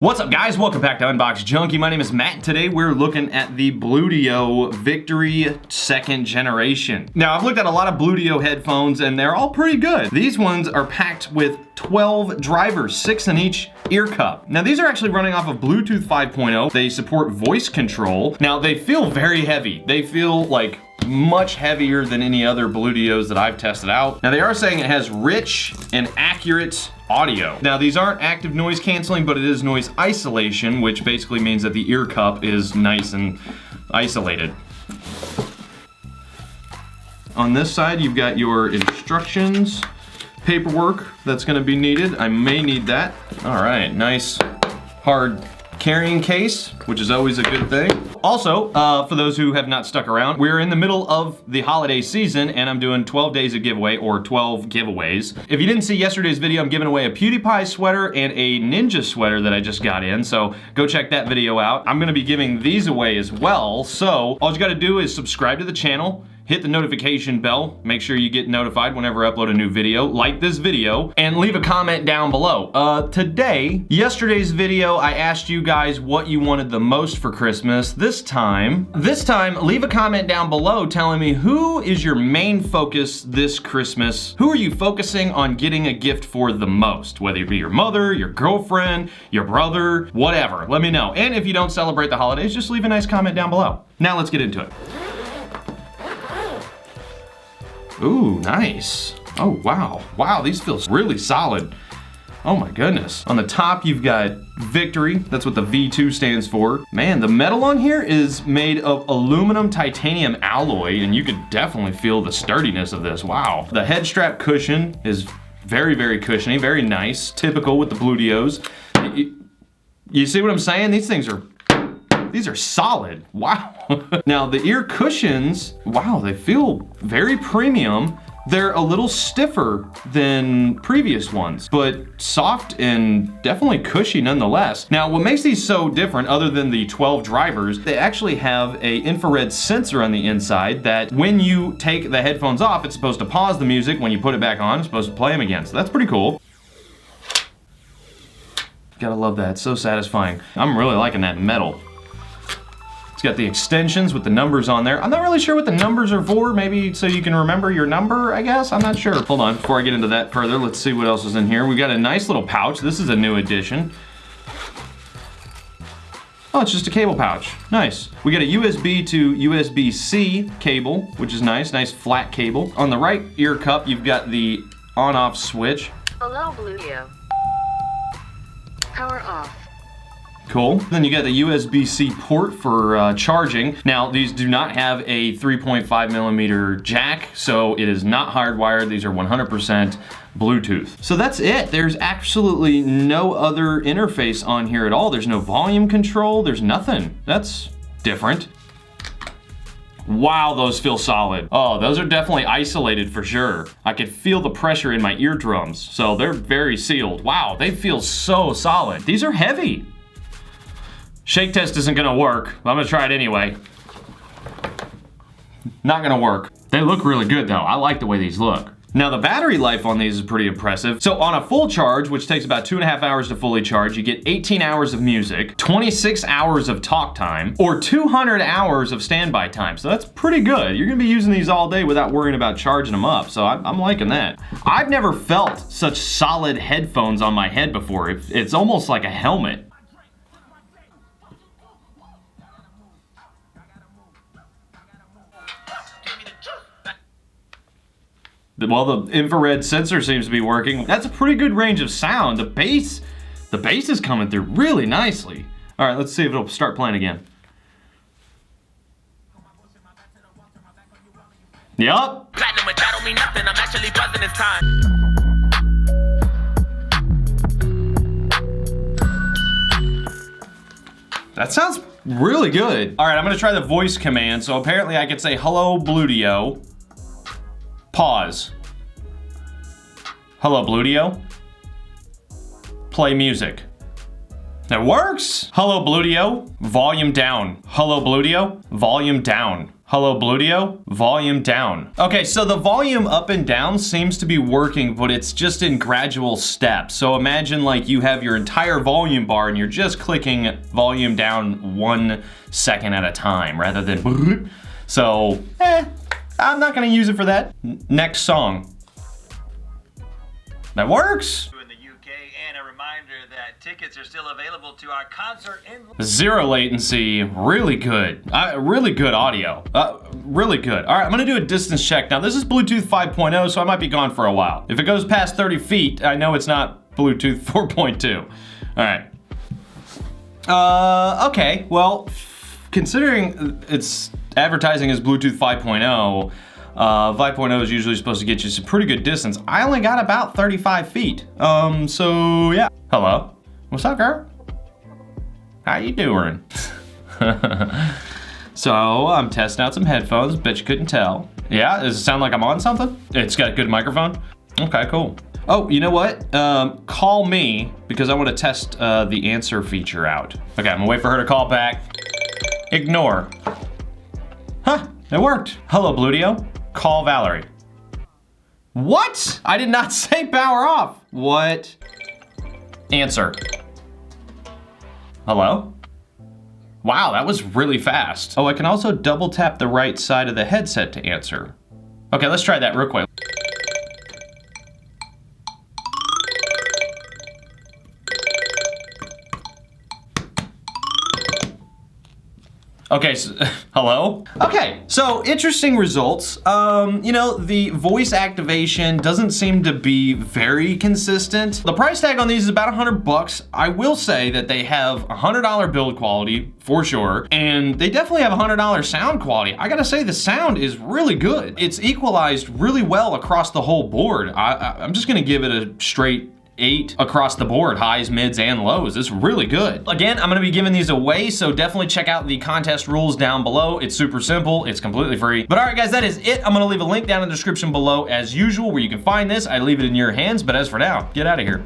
What's up guys, welcome back to Unbox Junkie. My name is Matt and today we're looking at the Bluedio Victory 2nd generation. Now I've looked at a lot of Bluedio headphones and they're all pretty good. These ones are packed with 12 drivers, 6 in each ear cup. Now these are actually running off of Bluetooth 5.0. They support voice control. Now they feel very heavy. They feel like much heavier than any other Bluedios that I've tested out. Now they are saying it has rich and accurate audio. Now these aren't active noise canceling, but it is noise isolation, which basically means that the ear cup is nice and isolated. On this side, you've got your instructions, paperwork that's gonna be needed. I may need that. All right, nice hard carrying case, which is always a good thing. Also, for those who have not stuck around, we're in the middle of the holiday season and I'm doing 12 days of giveaway or 12 giveaways. If you didn't see yesterday's video, I'm giving away a PewDiePie sweater and a Ninja sweater that I just got in, so go check that video out. I'm gonna be giving these away as well, so all you gotta do is subscribe to the channel, hit the notification bell, make sure you get notified whenever I upload a new video, like this video, and leave a comment down below. Yesterday's video, I asked you guys what you wanted the most for Christmas. This time, leave a comment down below telling me who is your main focus this Christmas. Who are you focusing on getting a gift for the most? Whether it be your mother, your girlfriend, your brother, whatever, let me know. And if you don't celebrate the holidays, just leave a nice comment down below. Now let's get into it. Ooh, nice. Oh, wow. Wow, these feel really solid. Oh my goodness. On the top, you've got Victory. That's what the V2 stands for. Man, the metal on here is made of aluminum titanium alloy, and you could definitely feel the sturdiness of this. Wow. The head strap cushion is very, very cushiony, very nice. Typical with the Bluedios. You see what I'm saying? These are solid. Wow. Now the ear cushions, wow, they feel very premium. They're a little stiffer than previous ones, but soft and definitely cushy nonetheless. Now what makes these so different, other than the 12 drivers, they actually have an infrared sensor on the inside that when you take the headphones off, it's supposed to pause the music. When you put it back on, it's supposed to play them again. So that's pretty cool. Gotta love that, it's so satisfying. I'm really liking that metal. It's got the extensions with the numbers on there. I'm not really sure what the numbers are for. Maybe so you can remember your number, I guess. I'm not sure. Hold on, before I get into that further, let's see what else is in here. We got a nice little pouch. This is a new addition. Oh, it's just a cable pouch. Nice. We got a USB to USB-C cable, which is nice. Nice flat cable. On the right ear cup, you've got the on-off switch. Hello, Bluedio. Power off. Cool. Then you got the USB-C port for charging. Now, these do not have a 3.5 millimeter jack, so it is not hardwired. These are 100% Bluetooth. So that's it. There's absolutely no other interface on here at all. There's no volume control. There's nothing. That's different. Wow, those feel solid. Oh, those are definitely isolated for sure. I could feel the pressure in my eardrums, so they're very sealed. Wow, they feel so solid. These are heavy. Shake test isn't gonna work, but I'm gonna try it anyway. Not gonna work. They look really good though. I like the way these look. Now the battery life on these is pretty impressive. So on a full charge, which takes about 2.5 hours to fully charge, you get 18 hours of music, 26 hours of talk time, or 200 hours of standby time. So that's pretty good. You're gonna be using these all day without worrying about charging them up. So I'm liking that. I've never felt such solid headphones on my head before. It's almost like a helmet. Well, the infrared sensor seems to be working. That's a pretty good range of sound. The bass is coming through really nicely. All right, let's see if it'll start playing again. Yup. That sounds really good. All right, I'm gonna try the voice command. So apparently I could say, hello, Bluedio. Pause. Hello, Bluedio. Play music. That works! Hello, Bluedio. Volume down. Hello, Bluedio. Volume down. Hello, Bluedio. Volume down. Okay, so the volume up and down seems to be working, but it's just in gradual steps. So imagine like you have your entire volume bar and you're just clicking volume down 1 second at a time rather than so, I'm not gonna use it for that. Next song. That works. In the UK, and a reminder that tickets are still available to our concert in 0 latency, really good. Really good audio. Really good. All right, I'm gonna do a distance check. Now this is Bluetooth 5.0, so I might be gone for a while. If it goes past 30 feet, I know it's not Bluetooth 4.2. All right. Okay, well, considering it's advertising as Bluetooth 5.0, 5.0 is usually supposed to get you some pretty good distance. I only got about 35 feet. So yeah. Hello? What's up, girl? How you doing? So I'm testing out some headphones, bet you couldn't tell. Yeah, does it sound like I'm on something? It's got a good microphone? Okay, cool. Oh, you know what? Call me, because I want to test the answer feature out. Okay, I'm gonna wait for her to call back. Ignore. Huh, it worked. Hello, Bluedio. Call Valerie. What? I did not say power off. What? Answer. Hello? Wow, that was really fast. Oh, I can also double tap the right side of the headset to answer. Okay, let's try that real quick. Okay, so, hello? Okay, so interesting results. You know, the voice activation doesn't seem to be very consistent. The price tag on these is about $100. I will say that they have $100 build quality for sure, and they definitely have $100 sound quality. I gotta say the sound is really good. It's equalized really well across the whole board. I'm just gonna give it a straight 8 across the board, highs, mids, and lows. It's really good. Again, I'm gonna be giving these away, so definitely check out the contest rules down below. It's super simple, it's completely free. But all right, guys, that is it. I'm gonna leave a link down in the description below as usual where you can find this. I leave it in your hands, but as for now, get out of here.